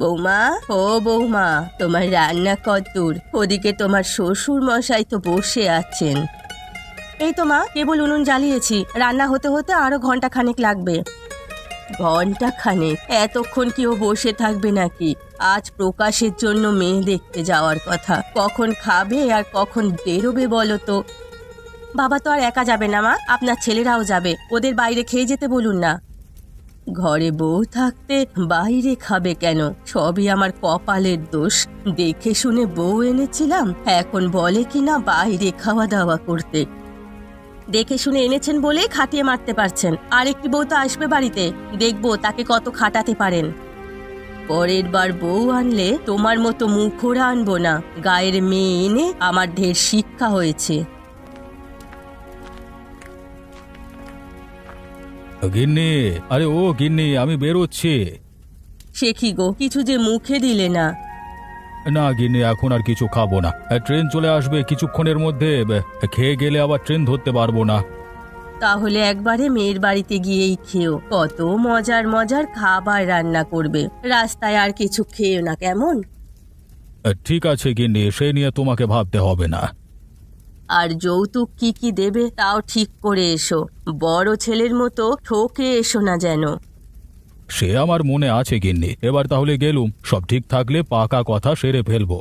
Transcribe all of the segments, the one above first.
বৌমা, ও বৌমা, তোমার রান্না কতদূর? ওদিকে তোমার শ্বশুর মশাই তো বসে আছেন। এই তো মা, কেবল উনুন জ্বালিয়েছি, রান্না হতে হতে আরো ঘন্টা খানেক লাগবে। ঘন্টা খানেক? এতক্ষণ কি ও বসে থাকবে নাকি? আজ প্রকাশের জন্য মেয়ে দেখতে যাওয়ার কথা, কখন খাবে আর কখন বেরোবে বলো তো? বাবা তো আর একা যাবে না মা, আপনার ছেলেরাও যাবে, ওদের বাইরে খেয়ে যেতে বলুন না। ঘরে বউ থাকতে বাইরে খাবে কেন? সবই আমার কপালের দোষ। দেখে শুনে বউ এনেছিলাম, এখন বলে কিনা বাইরে খাওয়া দাওয়া করতে। দেখে শুনে এনেছেন বলেই খাটিয়ে মারতে পারছেন, আর একটি বউ তো আসবে বাড়িতে, দেখবো তাকে কত খাটাতে পারেন। পরের বার বউ আনলে তোমার মতো মুখোরা আনবো না, গায়ের মেয়ে এনে আমার ঢের শিক্ষা হয়েছে। গিন্নি, আরে ও গিন্নি, আমি বেরোচ্ছি। সে কি গো, কিছু যে মুখে দিলে না? না গিন্নি, এখন আর কিছু খাবো না, ট্রেন চলে আসবে কিছুক্ষণের মধ্যে, খেয়ে গেলে আবার ট্রেন ধরতে পারবো না। তাহলে একবারে মেয়ের বাড়িতে গিয়েই খেও, কত মজার মজার খাবার রান্না করবে, রাস্তায় আর কিছু খেও না, কেমন? ঠিক আছে গিন্নি, সে নিয়ে তোমাকে ভাবতে হবে না। আর যৌতুক কি কি দেবে তাও ঠিক করে এসো, বড় ছেলের মতো ঠকে এসো না যেন। সে আমার মনে আছে গিন্নি, এবার তাহলে গেলুম, সব ঠিক থাকলে পাকা কথা সেরে ফেলবো।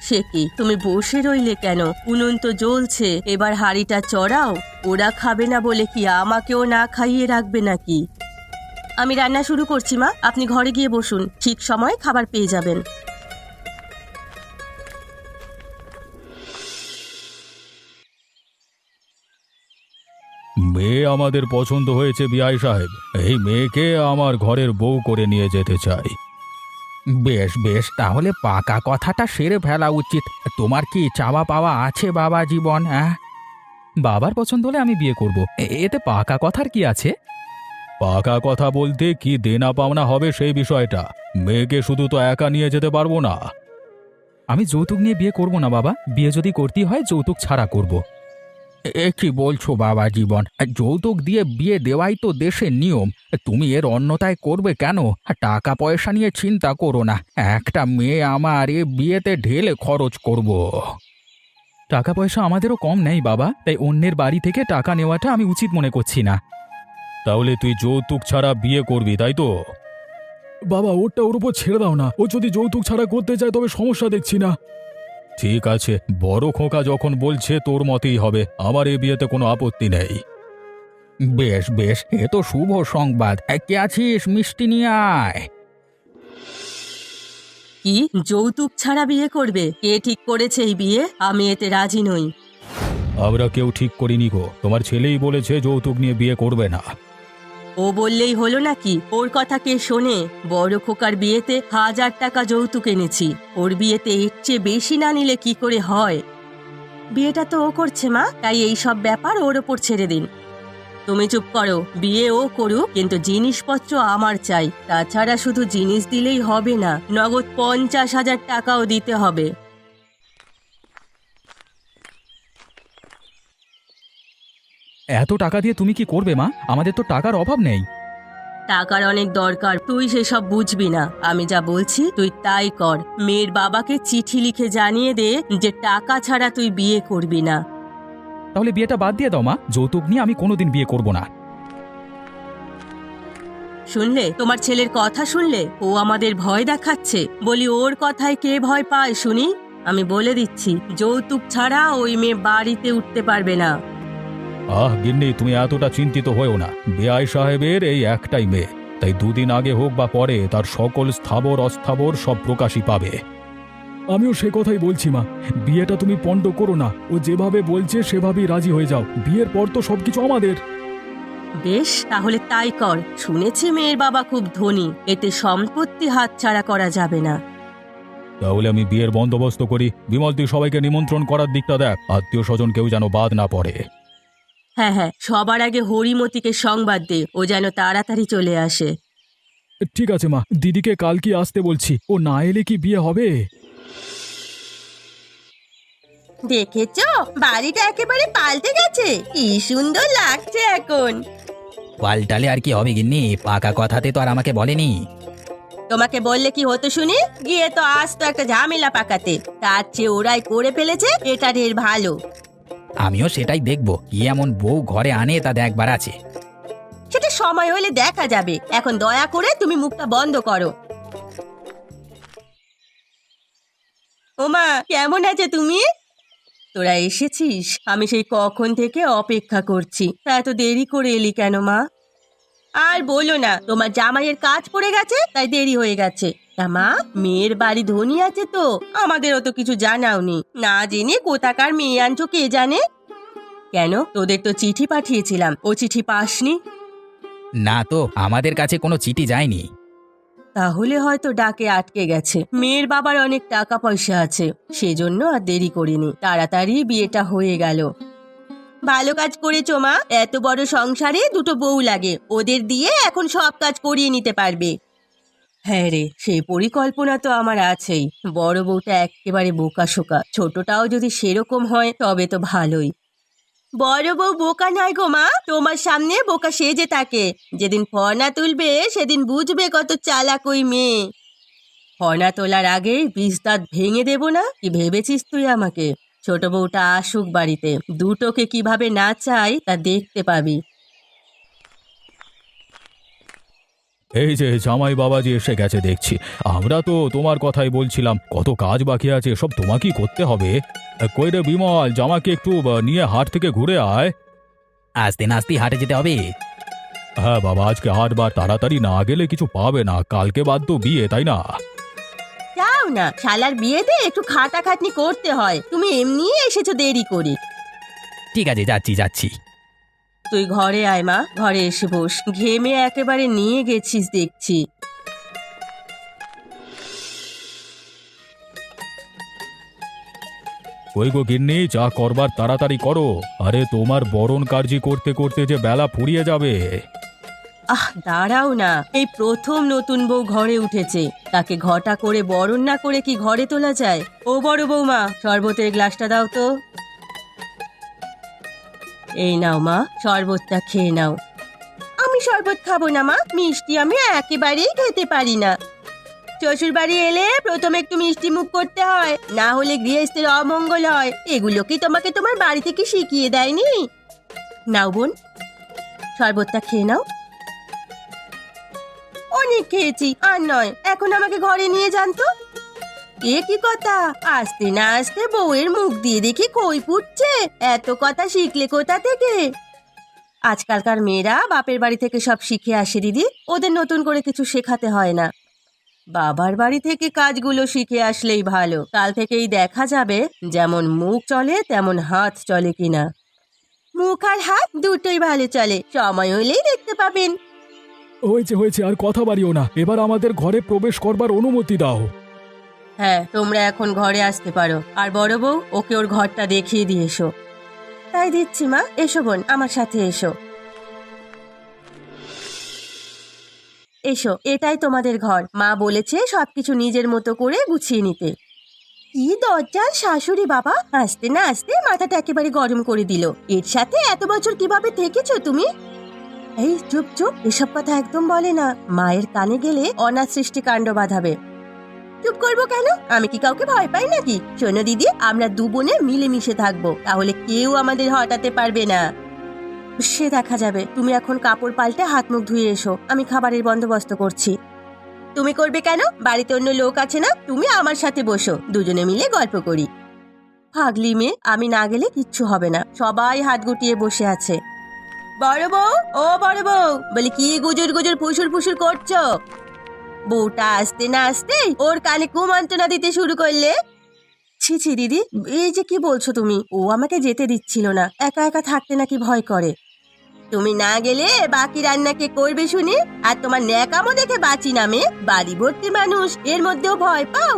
সে কি, তুমি বসে রইলে কেন? উনুন তো জ্বলছে, এবার হাঁড়িটা চড়াও। ওরা খাবে না বলে কি আমাকেও না খাইয়ে রাখবে নাকি? আমি রান্না শুরু করছি মা, আপনি ঘরে গিয়ে বসুন, ঠিক সময় খাবার পেয়ে যাবেন। মেয়ে আমাদের পছন্দ হয়েছে বিআই সাহেব, এই মেয়েকে আমার ঘরের বউ করে নিয়ে যেতে চাই। বেশ বেশ, তাহলে পাকা কথাটা সেরে ফেলা উচিত। তোমার কি চাওয়া পাওয়া আছে বাবা জীবন? হ্যাঁ, বাবার পছন্দ হলে আমি বিয়ে করব, এতে পাকা কথার কি আছে? পাকা কথা বলতে কি দেনা পাওনা হবে সেই বিষয়টা, মেয়েকে শুধু তো একা নিয়ে যেতে পারবো না। আমি যৌতুক নিয়ে বিয়ে করব না বাবা, বিয়ে যদি করতেই হয় যৌতুক ছাড়া করব। কি বলছো বাবা জীবন? যৌতুক দিয়ে বিয়ে দেওয়াই তো দেশের নিয়ম, তুমি এর অন্যতায় করবে কেন? টাকা পয়সা নিয়ে চিন্তা করো না, একটা মেয়ে আমার এ বিয়েতে ঢেলে খরচ করব। টাকা পয়সা আমাদেরও কম নেই বাবা, তাই অন্যের বাড়ি থেকে টাকা নেওয়াটা আমি উচিত মনে করছি না। তাহলে তুই যৌতুক ছাড়া বিয়ে করবি, তাই তো? বাবা, ওরটা ওর উপর ছেড়ে দাও না, ও যদি যৌতুক ছাড়া করতে চায় তবে সমস্যা দেখছি না। ঠিক আছে, বড় খোকা যখন বলছে তোর মতেই হবে, আমার এ বিয়েতে কোনো আপত্তি নেই। বেশ বেশ, এ তো শুভ সংবাদ। কে আছিস, মিষ্টি নিয়ে আয়। কি, যৌতুক ছাড়া বিয়ে করবে? কে ঠিক করেছে এই বিয়ে? আমি এতে রাজি নই। আমরা কেউ ঠিক করিনি গো, তোমার ছেলেই বলেছে যৌতুক নিয়ে বিয়ে করবে না। ও বললেই হলো নাকি? ওর কথা কে শোনে? বড় খোকার বিয়েতে 1000 টাকা যৌতুক এনেছি, ওর বিয়েতে এর চেয়ে বেশি না নিলে কি করে হয়? বিয়েটা তো ও করছে মা, তাই এই সব ব্যাপার ওর ওপর ছেড়ে দিন। তুমি চুপ করো, বিয়ে ও করুক, কিন্তু জিনিসপত্র আমার চাই। তাছাড়া শুধু জিনিস দিলেই হবে না, নগদ 50,000 টাকাও দিতে হবে। এত টাকা দিয়ে তুমি কি করবে মা? আমাদের তো টাকার অভাব নেই। টাকার অনেক দরকার, তুই সেসব বুঝবি না। আমি যা বলছি তুই তাই কর। মেয়ের বাবাকে চিঠি লিখে জানিয়ে দে যে টাকা ছাড়া তুই বিয়ে করবি না। তাহলে বিয়েটা বাদ দিয়ে দাও মা, যৌতুক নিয়ে আমি কোনোদিন বিয়ে করব না। শুনলে, তোমার ছেলের কথা শুনলে? ও আমাদের ভয় দেখাচ্ছে। বলি, ওর কথায় কে ভয় পায় শুনি? আমি বলে দিচ্ছি, যৌতুক ছাড়া ওই মেয়ে বাড়িতে উঠতে পারবে না। গিন্নি, তুমি এতটা চিন্তিত হয়েও না, বিআই সাহেবের এই একটাই মেয়ে, তাই দুদিন আগে হোক বা পরে তার সকল স্থাবর অস্থাবর সব প্রকাশই পাবে। আমিও সে কথাই বলছি মা, বিয়েটা তুমি পণ্ড করো না, ও যেভাবে বলছে সেভাবেই রাজি হয়ে যাও, বিয়ের পর তো সবকিছু আমাদের। বেশ, তাহলে তাই কর। শুনেছি মেয়ের বাবা খুব ধনী, এতে সম্পত্তি হাতছাড়া করা যাবে না। তাহলে আমি বিয়ের বন্দোবস্ত করি। বিমল, তুই সবাইকে নিমন্ত্রণ করার দিকটা দেখ, আত্মীয় স্বজন কেউ যেন বাদ না পড়ে। হ্যাঁ হ্যাঁ, সবার আগে হরিমতিকে সংবাদ দে, ও যেন তাড়াতাড়ি চলে আসে। ঠিক আছে মা, দিদিকে কাল কি আসতে বলছি, ও না এলে কি বিয়ে হবে? দেখেছো, বাড়িটা একেবারে পাল্টে গেছে, কি সুন্দর লাগছে এখন। পাল্টালে আর কি হবে গিন্নি, পাকা কথাতে তো আর আমাকে বলেনি। তোমাকে বললে কি হতো শুনি, গিয়ে তো আজ তো একটা ঝামেলা পাকাতে, তার চেয়ে ওরাই করে ফেলেছে, এটা ঢের ভালো। আমিও সেটাই দেখবো, কি এমন বউ ঘরে আনে তা দেখবার আছে। সেটা সময় হলে দেখা যাবে, এখন দয়া করে তুমি মুখটা বন্ধ করো। ওমা, কেমন আছে তুমি? তোরা এসেছিস? আমি সেই কখন থেকে অপেক্ষা করছি, তা এত দেরি করে এলি কেন মা? আর বলো না, তোমার জামাইয়ের কাজ পড়ে গেছে তাই দেরি হয়ে গেছে। তা মা, মেয়ের বাড়ি ধনী আছে তো, আমাদেরও তো কিছু জানাওনি, না জেনে কোথাকার মেয়ে আনছো কে জানে। কেন, তোদের তো চিঠি পাঠিয়েছিলাম, ও চিঠি পাসনি? না তো, আমাদের কাছে কোনো চিঠি যায়নি। তাহলে হয়তো ডাকে আটকে গেছে। মেয়ের বাবার অনেক টাকা পয়সা আছে, সেজন্য আর দেরি করিনি, তাড়াতাড়ি বিয়েটা হয়ে গেল। ভালো কাজ করেছো মা, এত বড় সংসারে দুটো বউ লাগে, ওদের দিয়ে এখন সব কাজ করিয়ে নিতে পারবে। হ্যাঁ রে, সেই পরিকল্পনা তো আমার আছেই। বড় বউটা একেবারে বোকাশোকা, ছোটটাও যদি সেরকম হয় তবে তো ভালোই। বড় বউ বোকা নয় গো মা, তোমার সামনে বোকা সেজে থাকে। যেদিন ফনা তুলবে সেদিন বুঝবে কত চালাক ওই মেয়ে। ফনা তোলার আগেই বিষ দাঁত ভেঙে দেব না, কি ভেবেছিস তুই আমাকে? ছোট বউটা আসুক বাড়িতে, দুটোকে কিভাবে না চাই তা দেখতে পাবি। এই যে জামাই বাবাজি এসে গেছে দেখছি। আমরা তো তোমার কথাই বলছিলাম, কত কাজ বাকি আছে, সব তোমাকেই করতে হবে। কই রে বিমল, জামাকে একটু নিয়ে হাট থেকে ঘুরে আয়। আস্তে নাস্তে হাটে যেতে হবে। হ্যাঁ বাবা, আজকে হাটবার তাড়াতাড়ি না গেলে কিছু পাবে না, কালকে বাদ তো বিয়ে, তাই না? যাও না, শালার বিয়েতে একটু খাটাখাটনি করতে হয়, তুমি এমনি এসেছো দেরি করে। ঠিক আছে, যাচ্ছি যাচ্ছি। তুই ঘরে আয় মা, ঘরে এসে বস, ঘেমে একেবারে নিয়ে গেছিস দেখছি। ওই গো গিন্নি, যা করবার তাড়াতাড়ি করো। আরে তোমার বরণ কার্যি করতে করতে যে বেলা ফুরিয়ে যাবে। দাঁড়াও না, এই প্রথম নতুন বউ ঘরে উঠেছে, তাকে ঘটা করে বরণ না করে কি ঘরে তোলা যায়? ও বড় বৌমা, শরবতের গ্লাসটা দাও তো। এই নাও মা, শরবতটা খেয়ে নাও। আমি শরবত খাবো না মা, মিষ্টি আমি একেবারেই খেতে পারি না। শ্বশুর বাড়ি এলে প্রথমে একটু মিষ্টি মুখ করতে হয়, না হলে গৃহস্থের অমঙ্গল হয়। এগুলো কি তোমাকে তোমার বাড়ি থেকে শিখিয়ে দেয়নি? নাও বোন, শরবতটা খেয়ে নাও। অনেক খেয়েছি, আর নয়, এখন আমাকে ঘরে নিয়ে যান তো। এ কি কথা, আসতে না আসতে বউয়ের মুখ দিয়ে দেখি কই ফুটছে, এত কথা শিখলে কোথা থেকে? আজকালকার মেয়েরা বাপের বাড়ি থেকে সব শিখে আসে দিদি, ওদের নতুন করে কিছু শেখাতে হয় না। বাবার বাড়ি থেকে কাজগুলো শিখে আসলেই ভালো, কাল থেকেই দেখা যাবে যেমন মুখ চলে তেমন হাত চলে কিনা। মুখ আর হাত দুটোই ভালো চলে, সময় হলেই দেখতে পাবেন। হয়েছে হয়েছে, আর কথা বাড়িও না, এবার আমাদের ঘরে প্রবেশ করবার অনুমতি দাও। হ্যাঁ, তোমরা এখন ঘরে আসতে পারো। আর বড় বউ, ওকে ওর ঘরটা দেখিয়ে দিয়ে এসো। তাই দিচ্ছি মা, এসো বোন, আমার সাথে এসো। এসো, এটাই তোমাদের ঘর, মা বলেছে সবকিছু নিজের মতো করে গুছিয়ে নিতে। কি দরজাল শাশুড়ি বাবা, আসতে না আসতে মাথাটা একেবারে গরম করে দিল। এর সাথে এত বছর কিভাবে থেকেছো তুমি? এই চুপ চুপ, এসব কথা একদম বলে না, মায়ের কানে গেলে অনাথ সৃষ্টি কাণ্ড বাঁধাবে। চুপ করবো কেন, আমি কি কাউকে ভয় পাই নাকি? শোনো দিদি, আমরা দু বোনে মিলেমিশে থাকবো, তাহলে কেউ আমাদের হটাতে পারবে না। সে দেখা যাবে, তুমি এখন কাপড় পাল্টে হাত মুখ ধুয়ে এসো, আমি খাবারের বন্দোবস্ত করছি। তুমি করবে কেন? বাড়িতে অন্য লোক আছে না, তুমি আমার সাথে বসো, দুজনে মিলে গল্প করি। পাগলি মেয়ে, আমি না গেলে কিচ্ছু হবে না, সবাই হাত গুটিয়ে বসে আছে। বড় বউ, ও বড় বউ, বলি কি গুজুর গুজুর ফুসুর ফুসুর করছো? বউটা আসতে না আসতে ওর কানে কুমন্ত্রণা দিতে শুরু করলে। ছি ছি দিদি, এই যে কি বলছো তুমি? ও আমাকে যেতে দিচ্ছিল না, একা একা থাকতে নাকি ভয় করে। তুমি না গেলে বাকি রান্না কে করবে শুনি? আর তোমার ন্যাকামো দেখে বাঁচি নামে, বাড়ি ভর্তি মানুষ, এর মধ্যেও ভয় পাও?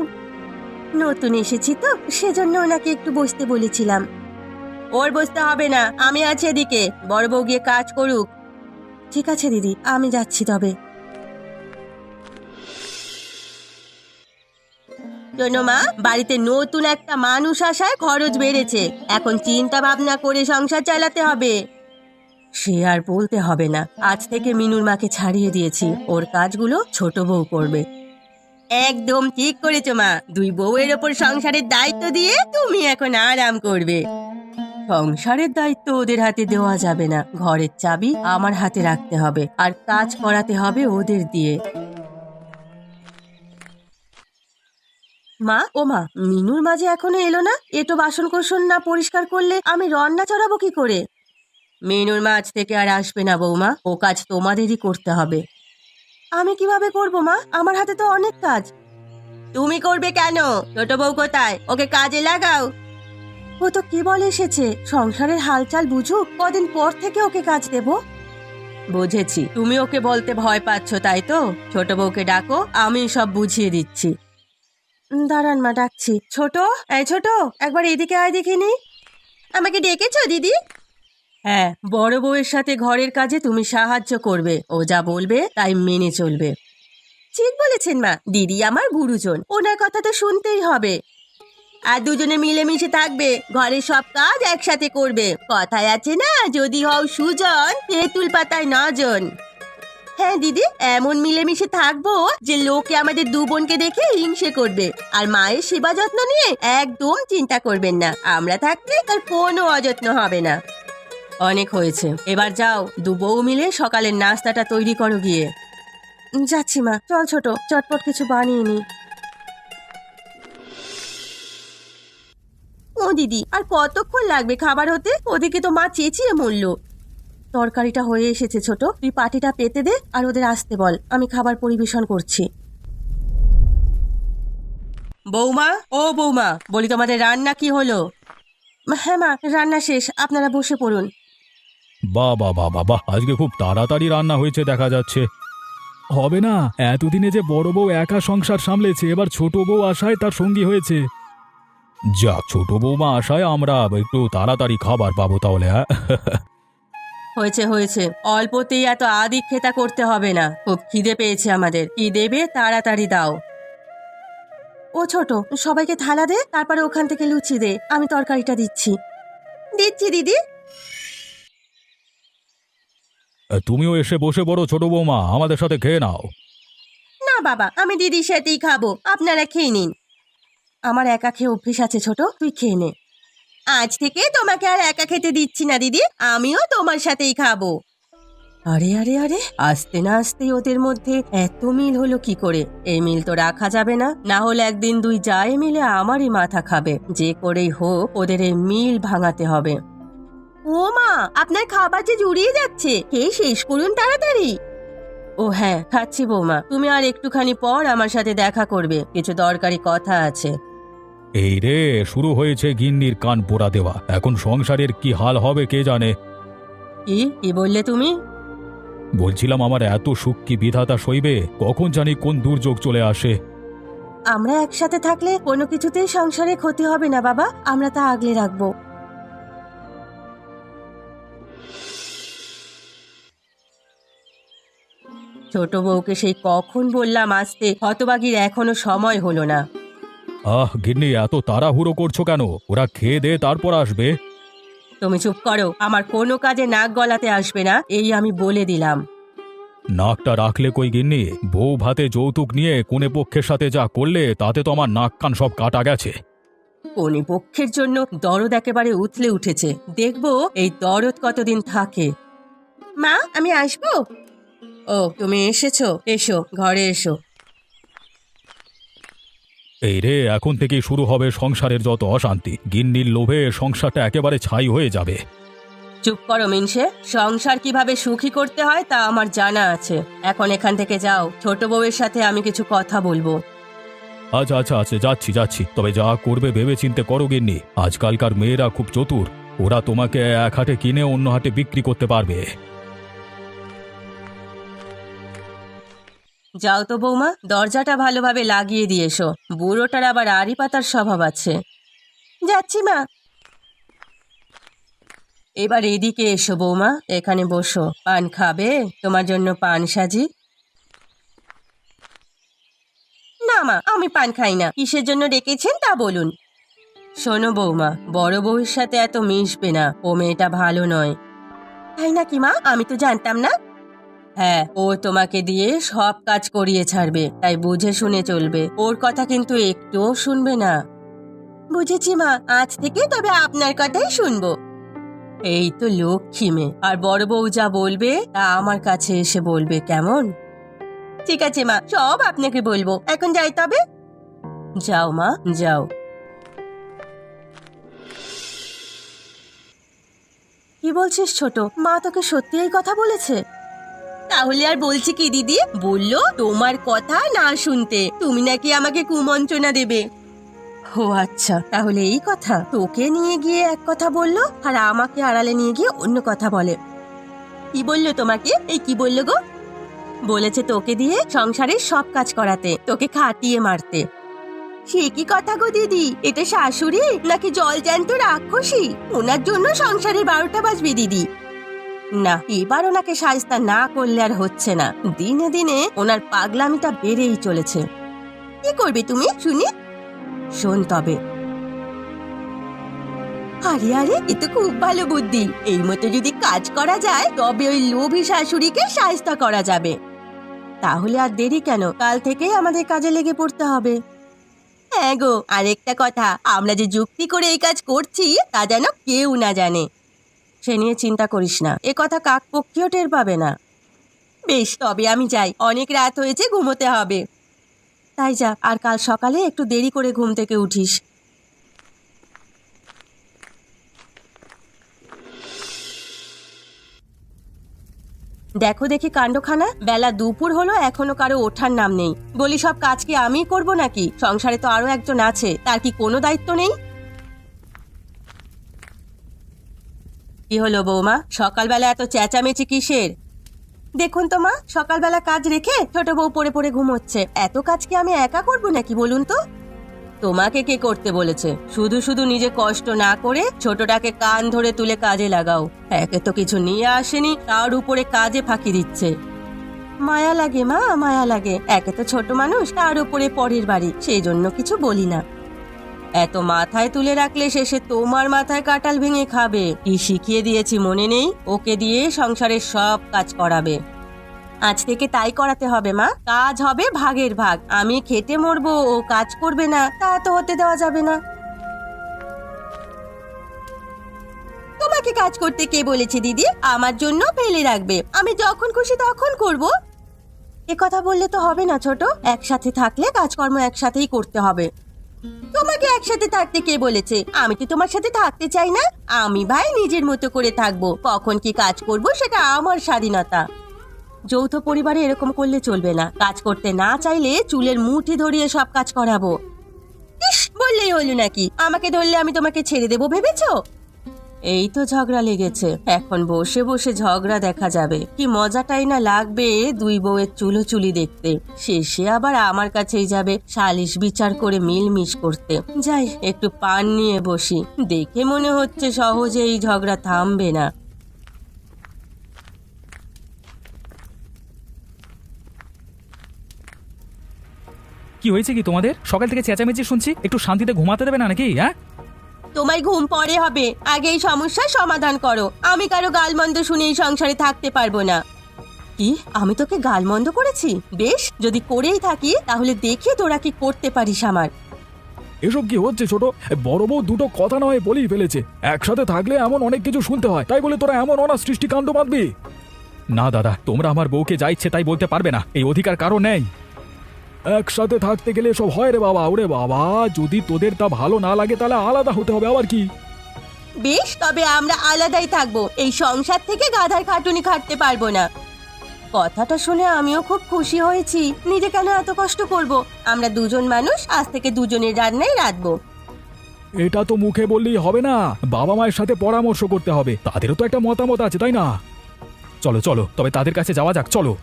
নতুন এসেছি তো, সেজন্য ওনাকে একটু বসতে বলেছিলাম। ওর বসতে হবে না, আমি আছি এদিকে, বড় বউ গিয়ে কাজ করুক। ঠিক আছে দিদি, আমি যাচ্ছি তবে। শোনো মা, বাড়িতে নতুন একটা মানুষ আসায় খরচ বেড়েছে, এখন চিন্তা ভাবনা করে সংসার চালাতে হবে। সে আর বলতে হবে না, আজ থেকে মিনুর মাকে ছাড়িয়ে দিয়েছি, ওর কাজগুলো ছোট বউ করবে। একদম ঠিক করেছো মা, দুই বউয়ের ওপর সংসারের দায়িত্ব দিয়ে তুমি এখন আরাম করবে। সংসারের দায়িত্ব ওদের হাতে দেওয়া যাবে না, ঘরের চাবি আমার হাতে রাখতে হবে, আর কাজ করাতে হবে ওদের দিয়ে। মা, ও মা, মিনুর মাঝে এখনো এলো না? এটো বাসন কোসন না পরিষ্কার করলে আমি রান্না চড়াবো কি করে? মিনুর মাছ থেকে আর আসবে না বৌমা, ও কাজ তোমাদেরই করতে হবে। আমি কিভাবে করব মা? আমার হাতে তো অনেক কাজ। তুমি করবে কেন? ছোট বউ কোথায়? ওকে কাজে লাগাও। ও তো কেবল এসেছে, সংসারের হালচাল বুঝুক, কদিন পর থেকে ওকে কাজ দেব। বুঝেছি, তুমি ওকে বলতে ভয় পাচ্ছ তাই তো? ছোট বউকে ডাকো, আমি সব বুঝিয়ে দিচ্ছি। দাঁড়ান মা, ডাকছি। ছোট, এই ছোট, একবার এদিকে আয় দেখিনি। আমাকে ডেকেছো দিদি? হ্যাঁ, বড় বউয়ের সাথে ঘরের কাজে তুমি সাহায্য করবে, ও যা বলবে তাই মেনে চলবে। ঠিক বলেছেন মা, দিদি আমার গুরুজন, ওনার কথা তো শুনতেই হবে। আর দুজনে মিলেমিশে থাকবে, ঘরের সব কাজ একসাথে করবে। কথায় আছে না, যদি হও সুজন তেঁতুল পাতায় নজন। হ্যাঁ দিদি, এমন মিলেমিশে থাকবো যে লোকে আমাদের দু বোনকে দেখে হিংসে করবে। আর মায়ের সেবা যত্ন নিয়ে একদম চিন্তা করবেন না, আমরা থাকলে তার কোনো অযত্ন হবে না। অনেক হয়েছে, এবার যাও, দু বউ মিলে সকালের নাস্তাটা তৈরি করো গিয়ে। যাচ্ছি মা, চল ছোট, চটপট কিছু বানিয়ে নি। ও দিদি, আর কতক্ষণ লাগবে খাবার হতে? ওদিকে তো মা চেঁচিয়ে মরল। তরকারিটা হয়ে এসেছে ছোট, তুই পাটিটা পেতে দে আর ওদের আসতে বল, আমি খাবার পরিবেশন করছি। বৌমা, ও বৌমা, বলি তোমাদের রান্না কি হলো? হ্যাঁ মা, রান্না শেষ, আপনারা বসে পড়ুন। বাহ বাহ বাহ বাহ বাহ, আজকে খুব তাড়াতাড়ি রান্না হয়েছে দেখা যাচ্ছে। হবে না, এতদিনে যে বড় বউ একা সংসার সামলেছে, এবার ছোট বউ আসায় তার সঙ্গী হয়েছে। যাক, ছোট বৌমা আসায় আমরা একটু তাড়াতাড়ি খাবার পাবো তাহলে। হ্যাঁ হয়েছে হয়েছে, অল্পতেই এত আদিক্ষেতা করতে হবে না, খুব খিদে পেয়েছে আমাদের। কি দেবে তাড়াতাড়ি দাও। ও ছোট, সবাইকে থালা দে, তারপরে ওখান থেকে লুচি দে, আমি তরকারিটা দিচ্ছি। দিচ্ছি দিদি। তুমিও এসে বসে পড়ো ছোট বৌমা, আমাদের সাথে খেয়ে নাও। না বাবা, আমি দিদির সাথেই খাবো, আপনারা খেয়ে নিন। আমার একা খেয়ে অভ্যেস আছে ছোট, তুই খেয়ে নে। আজ থেকে তোমাকে আর একা খেতে দিচ্ছি না দিদি, আমিও তোমার সাথেই খাবো। আরে আরে আরে, আসতে না আসতেই ওদের মধ্যে এত মিল হলো কি করে? এই মিল তো রাখা যাবে না, না হলে একদিন দুই জায়ে মিলে আমারই মাথা খাবে। যে করেই হোক ওদের এই মিল ভাঙাতে হবে। ও মা, আপনার খাবার যে জুড়িয়ে যাচ্ছে, খেয়ে শেষ করুন তাড়াতাড়ি। ও হ্যাঁ, খাচ্ছি বৌমা, তুমি আর একটুখানি পর আমার সাথে দেখা করবে, কিছু দরকারি কথা আছে। এই রে, শুরু হয়েছে গিন্নির কান পোড়া দেওয়া, এখন সংসারের কি হাল হবে কে জানে। কি কি বললে তুমি? বলছিলাম, আমার এত সুখ কি বিধাতা সইবে? কখন জানি কোন দুর্যোগ চলে আসে। আমরা একসাথে থাকলে কোনো কিছুতেই সংসারে ক্ষতি হবে না বাবা, আমরা তা আগলে রাখবো। ছোট বউকে সেই কখন বললাম আসতে, হতবাগির এখনো সময় হলো না। গিন্নি, এত তাড়াহুড়ো করছো কেন? ওরা খেয়ে দে তারপর আসবে। তুমি চুপ করো, আমার কোনো কাজে নাক গলাতে আসবে না, এই আমি বলে দিলাম। নাকটা রাখলে কই গিন্নি? বউ ভাতে যৌতুক নিয়ে কোনে পক্ষের সাথে যা করলে তাতে তো আমার নাক কান সব কাটা গেছে। কোনি পক্ষের জন্য দরদ একেবারে উথলে উঠেছে, দেখবো এই দরদ কতদিন থাকে। মা, আমি আসবো? ও তুমি এসেছো, এসো ঘরে এসো। এই রে, এখন থেকেই শুরু হবে সংসারের যত অশান্তি। গিন্নির লোভে সংসারটা একেবারে ছাই হয়ে যাবে। চুপ করো মিনসে, সংসার কিভাবে সুখী করতে হয় তা আমার জানা আছে। এখন এখান থেকে যাও, ছোট বউয়ের সাথে আমি কিছু কথা বলবো। আচ্ছা আচ্ছা আচ্ছা, যাচ্ছি যাচ্ছি, তবে যা করবে ভেবে চিন্তে করো গিন্নি। আজকালকার মেয়েরা খুব চতুর, ওরা তোমাকে এক হাটে কিনে অন্য হাটে বিক্রি করতে পারবে। যাও তো বৌমা, দরজাটা ভালোভাবে লাগিয়ে দিয়ে এসো, বুড়োটার আবার আড়ি পাতার স্বভাব আছে। যাচ্ছি মা। এবার এদিকে এসো বৌমা, এখানে বসো। পান খাবে? তোমার জন্য পান সাজি। না মা, আমি পান খাই না। কিসের জন্য ডেকেছেন তা বলুন। শোনো বৌমা, বড় বউয়ের সাথে এত মিশবে না, ও মেয়েটা ভালো নয়। তাই নাকি মা? আমি তো জানতাম না। হ্যাঁ, ও তোমাকে দিয়ে সব কাজ করিয়ে ছাড়বে, তাই বুঝে শুনে চলবে। ওর কথা কিন্তু একটুও শুনবে না। বুঝেছি মা, আজ থেকে তবে আপনার কথাই শুনবো। এই তো লক্ষ্মী মেয়ে। আর বড় বউ যা বলবে তা আমার কাছে এসে বলবে, কেমন? ঠিক আছে মা, সব আপনাকে বলবো। এখন যাই তবে। যাও মা, যাও। কি বলছিস ছোট? মা তোকে সত্যি এই কথা বলেছে? তাহলে আর বলছি কি দিদি? বললো তোমার কথা না শুনতে, তুমি নাকি আমাকে কুমন্ত্রণা দেবে। ও আচ্ছা, তাহলে এই কথা। তোকে নিয়ে গিয়ে এক কথা বললো আর আমাকে আড়ালে নিয়ে গিয়ে অন্য কথা বলে। কি বললো তোমাকে? এই কি বললো গো? বলেছে তোকে দিয়ে সংসারের সব কাজ করাতে, তোকে খাটিয়ে মারতে। সে কি কথা গো দিদি? এটা শাশুড়ি নাকি জল জ্যান্ত রাক্ষসী? ওনার জন্য সংসারের 12টা বাজবে দিদি। না, এবার ওনাকে শায়েস্তা না করলে আর হচ্ছে না। দিনে দিনে ওনার পাগলামিটা বেড়েই চলেছে। কি করবে তুমি শুনি? শোন তবে। আরে আরে, এ তো খুব ভালো বুদ্ধি। এই মতো যদি কাজ করা যায় তবে ওই লোভী শাশুড়িকে শায়েস্তা করা যাবে। তাহলে আর দেরি কেন? কাল থেকেই আমাদের কাজে লেগে পড়তে হবে। হ্যাঁ গো, আরেকটা কথা, আমরা যে যুক্তি করে এই কাজ করছি তা যেন কেউ না জানে। সে নিয়ে চিন্তা করিস না, এ কথা কাকপক্ষীও টের পাবে না। বেশ, তবে আমি যাই, অনেক রাত হয়েছে, ঘুমোতে হবে। তাই যা, আর কাল সকালে একটু দেরি করে ঘুম থেকে উঠিস। দেখো দেখি কাণ্ডখানা, বেলা দুপুর হলো, এখনো কারো ওঠার নাম নেই। বলি, সব কাজ কি আমি করব নাকি? সংসারে তো আরো একজন আছে, তার কি কোনো দায়িত্ব নেই? কি হলো বৌমা, সকালবেলা এত চেঁচামেচি কিসের? দেখুন তো মা, সকালবেলা কাজ রেখে ছোট বউ পড়ে পড়ে ঘুমোচ্ছে। এত কাজ কি আমি একা করব নাকি বলুন তো? তোমাকে কে করতে বলেছে? শুধু শুধু নিজে কষ্ট না করে ছোটটাকে কান ধরে তুলে কাজে লাগাও। একে তো কিছু নিয়ে আসেনি, তার উপরে কাজে ফাঁকি দিচ্ছে। মায়া লাগে মা, মায়া লাগে। একে তো ছোট মানুষ, তার উপরে পরের বাড়ি, সেই জন্য কিছু বলি না। এত মাথায় তুলে রাখলে শেষে তোমার মাথায় কাঁঠাল ভেঙে খাবে। কি শিখিয়ে দিয়েছি মনে নেই? ওকে দিয়ে সংসারের সব কাজ করাবে। আজ থেকে তাই করাতে হবে মা। কাজ হবে ভাগের ভাগ। আমি খেটে মরবো, ও কাজ করবে না, তা তো হতে দেওয়া যাবে না। তোমাকে কাজ করতে কে বলেছে দিদি? আমার জন্য ফেলে রাখবে, আমি যখন খুশি তখন করব। এ কথা বললে তো হবে না ছোট। একসাথে থাকলে কাজকর্ম একসাথেই করতে হবে। তোমাকে একসাথে থাকতে কে বলেছে? আমি কি তোমার সাথে থাকতে চাই না? আমি ভাই নিজের মতো করে থাকবো, কখন কি কাজ করব সেটা আমার স্বাধীনতা। যৌথ পরিবারে এরকম করলে চলবে না। কাজ করতে না চাইলে চুলের মুঠি ধরিয়ে সব কাজ করাবো। ইস, বললেই হলো নাকি? আমাকে ধরলে আমি তোমাকে ছেড়ে দেবো ভেবেছো? এই তো ঝগড়া লেগেছে, এখন বসে বসে ঝগড়া দেখা যাবে। কি মজাটাই না লাগবে দুই বউয়ের চুলোচুলি দেখতে। শেষে আবার আমার কাছেই যাবে সালিশ বিচার করে মিলমিশ করতে। যাই, একটু পান নিয়ে বসি। দেখে মনে হচ্ছে সহজে এই ঝগড়া থামবে না। কি হয়েছে কি তোমাদের? সকাল থেকে চেঁচামেচি শুনছি, একটু শান্তিতে ঘুমাতে দেবে না নাকি? হ্যাঁ, তোমার ঘুম পরে হবে, আগে এই সমস্যার সমাধান করো। আমি কারো গালমন্দ শুনে এই সংসারে থাকতে পারবো না। কি, আমি তোকে গালমন্দ করেছি? বেশ, যদি করেই থাকি তাহলে দেখি তোরা কি করতে পারিস আমার। এসব কি হচ্ছে ছোট? বড় বউ দুটো কথা নয় বলেই ফেলেছে। একসাথে থাকলে এমন অনেক কিছু শুনতে হয়, তাই বলে তোরা এমন অনাসৃষ্টি কাণ্ড বাঁধবি? না দাদা, তোমরা আমার বউকে যা ইচ্ছে তাই বলতে পারবে না, এই অধিকার কারো নেই। একসাথে থাকতে গেলে সব হয় রে বাবা। ওরে বাবা, যদি তোদের তা ভালো না লাগে তাহলে আলাদা হতে হবে। আবার কি? বেশ, তবে আমরা আলাদাই থাকবো। এই সংসার থেকে গাধার খাটুনি খাটতে পারবো না। কথাটা শুনে আমিও খুব খুশি হয়েছি। নিজে কেন এত কষ্ট করব? আমরা দুজন মানুষ, আজ থেকে দুজনের রান্নায় রাঁধবো। এটা তো মুখে বললেই হবে না, বাবা মায়ের সাথে পরামর্শ করতে হবে। তাদেরও তো একটা মতামত আছে, তাই না? চলো চলো, তবে তাদের কাছে যাওয়া যাক, চলো।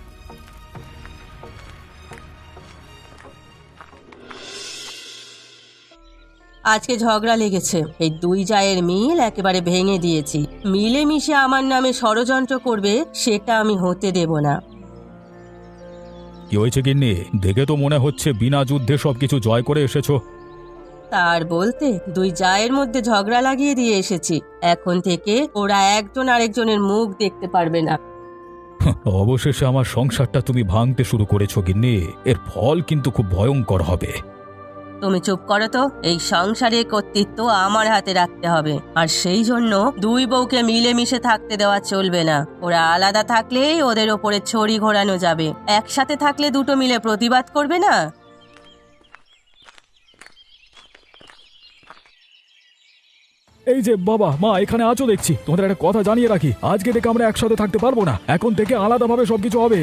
আজকে ঝগড়া লেগেছে, এই দুই জায়ের মিল একেবারে ভেঙে দিয়েছি। মিলেমিশে আমার নামে ষড়যন্ত্র করবে, সেটা আমি হতে দেব না। কি হয়েছে গিন্নি? দেখে তো মনে হচ্ছে বিনা যুদ্ধে সবকিছু জয় করে এসেছো। তার বলতে দুই জায়ের মধ্যে ঝগড়া লাগিয়ে দিয়ে এসেছি। এখন থেকে ওরা একজন আরেকজনের মুখ দেখতে পারবে না। অবশেষে আমার সংসারটা তুমি ভাঙতে শুরু করেছো গিন্নি, এর ফল কিন্তু খুব ভয়ঙ্কর হবে। তুমি চুপ করো তো। এই সংসারের কর্তৃত্ব আমার হাতে রাখতে হবে, আর সেই জন্য দুই বউকে মিলেমিশে থাকতে দেওয়া চলবে না। ওরা আলাদা থাকলেই ওদের ওপরে ছড়ি ঘোরানো যাবে, একসাথে থাকলে দুটো মিলে প্রতিবাদ করবে না। এই যে বাবা মা এখানে আছো দেখছি, তোমাদের একটা কথা জানিয়ে রাখি, আজকে থেকে আমরা একসাথে থাকতে পারবো না, এখন থেকে আলাদাভাবে সবকিছু হবে।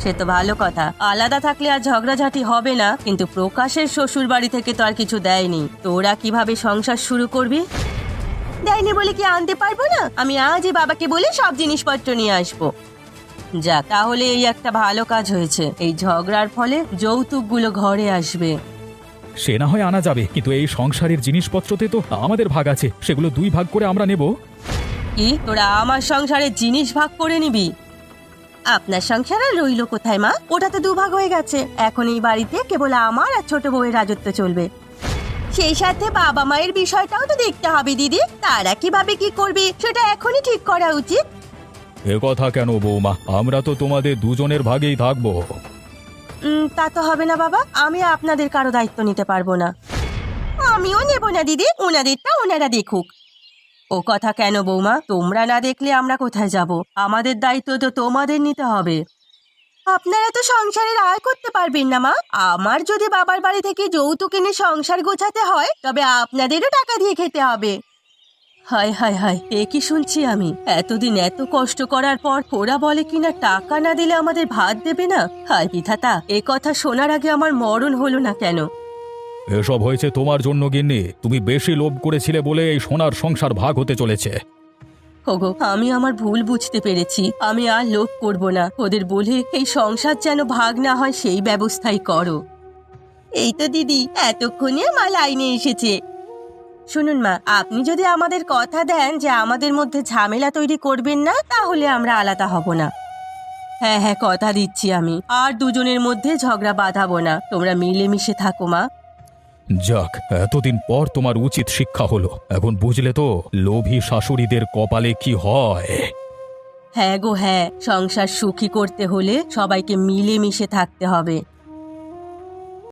সে তো ভালো কথা, আলাদা থাকলে আর ঝগড়াঝাটি হবে না, কিন্তু প্রকাশের শ্বশুর বাড়ি থেকে তো আর কিছু দেয়নি, তোরা কিভাবে সংসার শুরু করবি? দেয়নি বলে কি আনতে পারবো না? আমি আজই বাবাকে বলে সব জিনিসপত্র নিয়ে আসবো। যাক, তাহলে এই একটা ভালো কাজ হয়েছে, এই ঝগড়ার ফলে যৌতুকগুলো ঘরে আসবে। সে না হয় আনা যাবে, কিন্তু এই সংসারের জিনিসপত্রতে তো আমাদের ভাগ আছে, সেগুলো দুই ভাগ করে আমরা নেব। কি, তোরা আমার সংসারের জিনিস ভাগ করে নিবি? আপনার সংসার আর রইল কোথায় মা? ওটা তো দুভাগ হয়ে গেছে। এখন এই বাড়িতে কেবল আমার আর ছোট বউয়ের রাজত্ব চলবে। সেই সাথে বাবা মায়ের বিষয়টাও তো দেখতে হবে দিদি, তারা কিভাবে কি করবে সেটা এখনই ঠিক করা উচিত। এ কথা কেন বৌমা, আমরা তো তোমাদের দুজনের ভাগেই থাকবো। তা তো হবে না বাবা, আমি আপনাদের কারো দায়িত্ব নিতে পারবো না। আমিও নেব না দিদি, ওনাদেরটা ওনারা দেখুক। ও কথা কেন বৌমা, তোমরা না দেখলে আমরা কোথায় যাব? আমাদের দায়িত্ব তো তোমাদের নিতে হবে। আপনারা তো সংসারের আয় করতে পারবেন না মা। আমার যদি বাবার বাড়ি থেকে যৌতুক এনে সংসার গোছাতে হয়, তবে আপনাদেরও টাকা দিয়ে খেতে হবে। হায় হায় হায়, এ কি শুনছি আমি? এতদিন এত কষ্ট করার পর ওরা বলে কিনা টাকা না দিলে আমাদের ভাত দেবে না। হায় বিধাতা, এ কথা শোনার আগে আমার মরণ হলো না কেন? এসব হয়েছে তোমার জন্য গিন্নি, তুমি বেশি লোভ করেছিলে বলে এই সোনার সংসার ভাগ হতে চলেছে। ওগো, আমি আমার ভুল বুঝতে পেরেছি, আমি আর লোভ করব না। ওদের বলে এই সংসার যেন ভাগ না হয় সেই ব্যবস্থাই করো। এই তো দিদি, এতক্ষণে মা লাইনে এসেছে। শুনুন মা, আপনি যদি আমাদের কথা দেন যে আমাদের মধ্যে ঝামেলা তৈরি করবেন না, তাহলে আমরা আলাদা হব না। হ্যাঁ হ্যাঁ, কথা দিচ্ছি আমি আর দুজনের মধ্যে ঝগড়া বাঁধাবো না। তোমরা মিলেমিশে থাকো মা। যাক, এতদিন পর তোমার উচিত শিক্ষা হলো, এখন বুঝলে তো লোভী শাশুড়িদের কপালে কি হয়। হ্যাঁ গো হ্যাঁ, সংসার সুখী করতে হলে সবাইকে মিলেমিশে থাকতে হবে।